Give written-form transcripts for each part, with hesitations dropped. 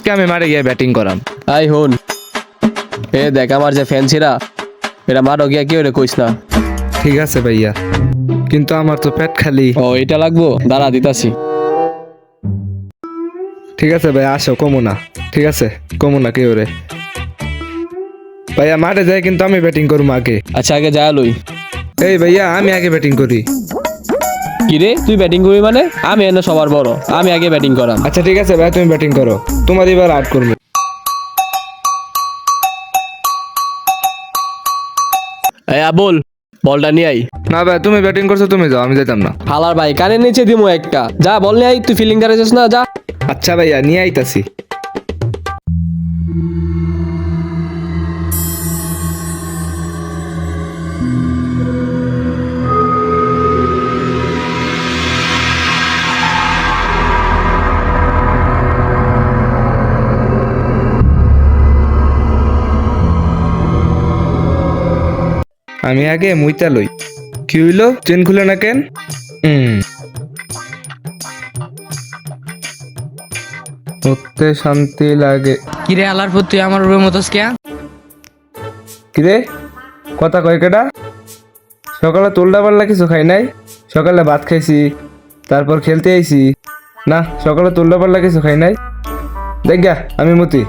আজকে আমি মাঠে গিয়ে ব্যাটিং করাম। আই হন এ দেখ আমার যে ফ্যান্সিরা এরা মারো গিয়া কি ওরে কইস না। ঠিক আছে ভাইয়া, কিন্তু আমার তো পেট খালি। ও এটা লাগবো, দাঁড়া দিতাছি। ঠিক আছে ভাই, আসো, কমো না। ঠিক আছে, কমো না কেউ রে। ভাইয়া মাঠে যাই, কিন্তু আমি ব্যাটিং করবো আগে। আচ্ছা আগে যা লই। এই ভাইয়া, আমি আগে ব্যাটিং করি। কি রে তুই ব্যাটিং করবি মানে? আমি এনে সবার বড়, আমি আগে ব্যাটিং করাম। আচ্ছা ঠিক আছে ভাই, তুমি ব্যাটিং করো, তোমার এবার আউট করবো। এই আবুল বলটা নিয়ে আই। না ভাই, তুমি ব্যাটিং করছো, তুমি যাও, আমি যেতাম না। হালার ভাই কানের নিচে দিমু একটা, যা বল নিয়ে আই। তুই ফিল্ডিং দাঁড়াইছিস না, যা। আচ্ছা ভাইয়া, নিয়ে আইতাছি। আমি আগে মুইতা লই। কি হইলো, চেন খুলে না কেন? উঠতে শান্তি লাগে। কিরে আলার পর তুই আমার রুমের মতোস কে? কিরে কথা কয় কেডা? সকালে তোলডা পাল্লা কিছু খাই নাই। সকালে ভাত খাইছি, তারপর খেলতে আইছি। না, সকালে তোলডা পাল্লা কিছু খাই নাই। দেখ গা, আমি মতি।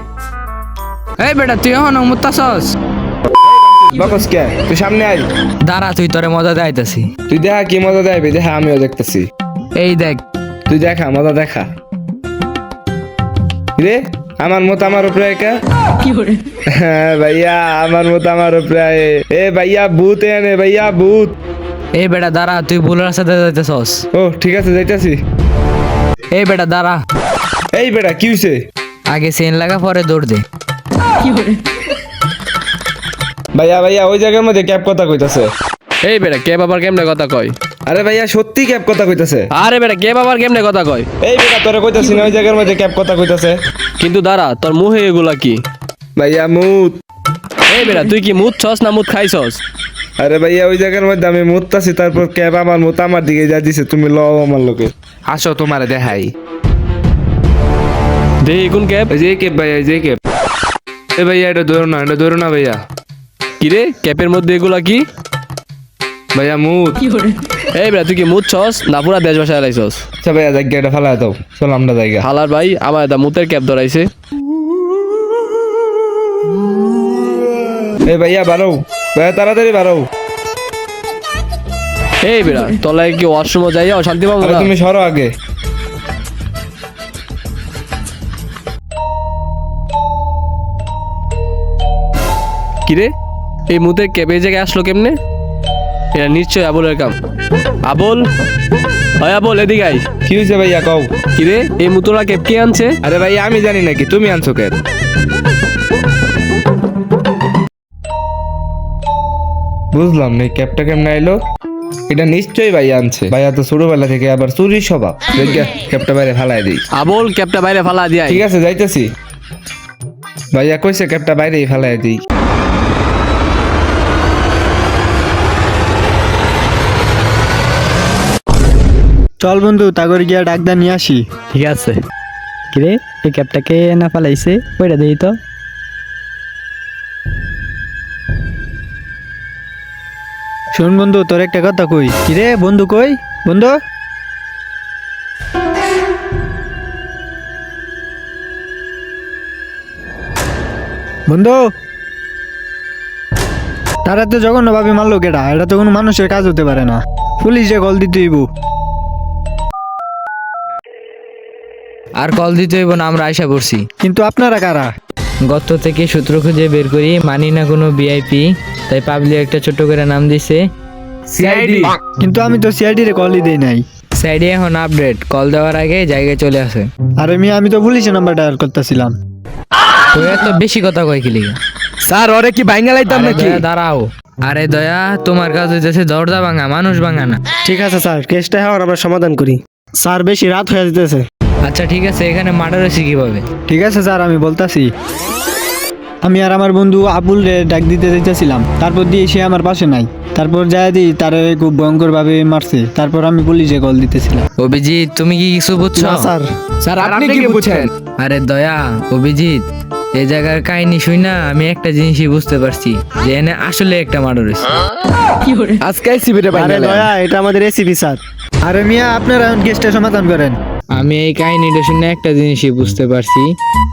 এই বেটা তুই এখন মুতাছস? বাকস কে? তুই সামনে আই। দাঁড়া তুই তোরে মজা দেখাইতাছি। তুই দেখা কি মজা দেয়, দেখা আমিও দেখতেছি। এই দেখ। তুই দেখা মজা দেখা। রে আমার মত আমার উপরে একা। হ্যাঁ ভাইয়া, আমার মত আমার উপরে। এ ভাইয়া ভূত এনে, ভাইয়া ভূত। এই বেটা দাঁড়া, তুই ভুল রাস্তাতে যাইতেছস। ও ঠিক আছে, যাইতাছি। এই বেটা দাঁড়া। এই বেটা কি হইছে? আগে চেন লাগা পরে দৌড় দে। ভাইয়া ভাইয়া, ওই জায়গার মধ্যে ক্যাব কথা কইতাছে। এই বেটা কে বাবার কেমনে কথা কয়? আরে ভাইয়া সত্যি ক্যাব কথা কইতাছে। আরে বেটা কে বাবার কেমনে কথা কয়? এই বেটা তোরে কইতাছি না, ওই জায়গার মধ্যে ক্যাব কথা কইতাছে। কিন্তু দাঁড়া, তোর মুহে এগুলা কি? ভাইয়া মুত। এই বেটা তুই কি মুত ছস না মুত খাইছস? আরে ভাইয়া, ওই জায়গার মধ্যে আমি মুততাছি, তারপর ক্যাব আমার মুত আমার দিকে যা দিছে। তুমি লও আমার লোকে। আসো তোমারে দেখাই। দেখি কোন ক্যাব? এই যে ক্যাব ভাইয়া, এই যে ক্যাব। এ ভাইয়া, এটা ধরো না, এটা ধরো না ভাইয়া। কিরে ক্যাপের মধ্যে এগুলা কি? ভাইয়া মুত। এই বেটা তুই কি মুত ছস না পুরা দেশ ভাষায় লাইছস? আচ্ছা ভাইয়া, জায়গা এটা ফালা দাও, চল আমরা জায়গা। হালার ভাই আমার দা মুতের ক্যাপ ধরাইছে। এই ভাইয়া বাড়ো, ভাইয়া তাড়াতাড়ি বাড়ো। এই বেটা তলায় কি ওয়াশরুমে যাইয়া শান্তি পাবো আরে না? তুমি সরো আগে। কিরে এই মুতের ক্যাবে জায়গায় আসলো কেমনে? এটা নিশ্চয় আবুলের কাম। আবুল, হয় আবুল এদিকে আই। কি হয়েছে ভাইয়া কও? কিরে এই মুতোরা ক্যাব কে আনছে? আরে ভাইয়া আমি জানি নাকি, তুমি আনছো কেন? বুঝলাম না, এই ক্যাবটা কেমনে আইলো? এটা নিশ্চয়ই ভাইয়া আনছে। ভাইয়া তো ছোটবেলা থেকে আবার চুরির স্বভাব। দেখে ক্যাবটা বাইরে ফালাই দিই। আবুল ক্যাবটা বাইরে ফালা দিয়া। ঠিক আছে, যাইতেছি। ভাইয়া কইছে ক্যাবটা বাইরেই ফালাই দিই। চল বন্ধু, তাগর গিয়া ডাকদা নিয়ে আসি। ঠিক আছে। কিরে এই ক্যাবটাকে না ফালাইছে, ওইটা দেই তো। শোন বন্ধু, তোর একটা কথা কই। কিরে বন্ধু কই? বন্ধু বন্ধু, তারা তো জঘন্য ভাবে মারলো কেডা? এটা তো কোনো মানুষের কাজ হতে পারে না। পুলিশে কল দিতে হইব। আর কল দিতে হইব না, আমরা আশা করছি। কিন্তু আপনারা কারা? গত থেকে সূত্র খুঁজে বের করি, মানি না কোনো ভিআইপি, তাই পাবলিক একটা ছোট করে নাম দিছে সিআইডি। কিন্তু আমি তো সিআইডি রে কলই দেই নাই। সাইডে এখন আপডেট, কল দেওয়ার আগে জায়গায় চলে আসে। আরে আমি তো পুলিশের নাম্বার ডায়াল করতেছিলাম। তো এত বেশি কথা কয় কি লিগা? স্যার ওরে কি ভাঙা লাইতাম আরে নাকি? দয়া দাঁড়াও। আরে দয়া, তোমার কাজ হইতেছে দরজা ভাঙা, মানুষ ভাঙা না। ঠিক আছে স্যার, কেসটা হওয়ার আমরা সমাধান করি। স্যার বেশি রাত হয়ে যেতেছে। আচ্ছা ঠিক আছে, এখানে মার্ডার হয়েছে কিভাবে? ঠিক আছে স্যার, আমি বলতাছি। আমি আর আমার বন্ধু আবুল রে ডাক দিতে যাইতেছিলাম, তারপর দিয়ে সে আমার পাশে নাই। তারপর যাই দিই তারে খুব ভয়ঙ্কর ভাবে মারছে। তারপর আমি পুলিশে কল দিতেছিলাম। অভিজিৎ তুমি কি কিছু বুঝছো? না স্যার। স্যার আপনি কি বুঝছেন? আরে দয়া, অভিজিৎ, এই জায়গার কাহিনী শুই না আমি একটা জিনিসই বুঝতে পারছি যে এনে আসলে একটা মার্ডার হয়েছে। আজকে সিবিরে আরে দয়া, এটা আমাদের এসিপি স্যার। আরে মিয়া, আপনারা এখন কেসটা সমাধান করেন। আমি এই কাহিনীটা শুনে একটা জিনিসই বুঝতে পারছি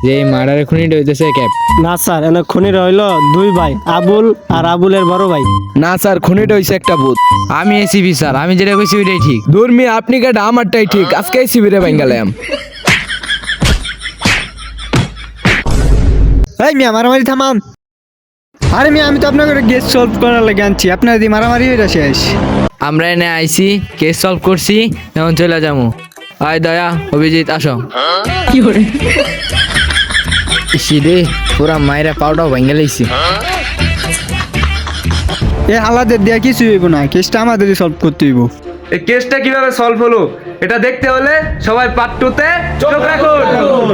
যে এই মার্ডারের খুনিটা হইতেছে ক্যাপ। না স্যার, এনে খুনি রইল দুই ভাই, আবুল আর আবুলের বড় ভাই। না স্যার, খুনিটা হইছে একটা ভূত। আমি এসিপি স্যার, আমি যেটা কইছি ওইটাই ঠিক। দূর মিয়া, আপনি কেটা? আমারটাই ঠিক। আজকে সিবিরে বাইঙ্গালাম। এই মিয়া, মারামারি থামান। আরে মিয়া, আমি তো আপনাকে কেস সলভ করার লাগে আনছি, আপনার যদি মারামারি হয়ে শেষ। আমরা এনে আইছি, কেস সলভ করছি, এখন চলে যাবো। আয় দয়া, অভিজিৎ, আসো। ইসিরে পুরা মায়েরা পাউডাও ভেঙে লাইছি। এ হালাদের দেয়া কিছু হইব না, কেসটা আমাদেরই সলভ করতে হইব। এই কেসটা কিভাবে সলভ হলো এটা দেখতে হলে সবাই পার্ট 2 তে চোখ রাখুন।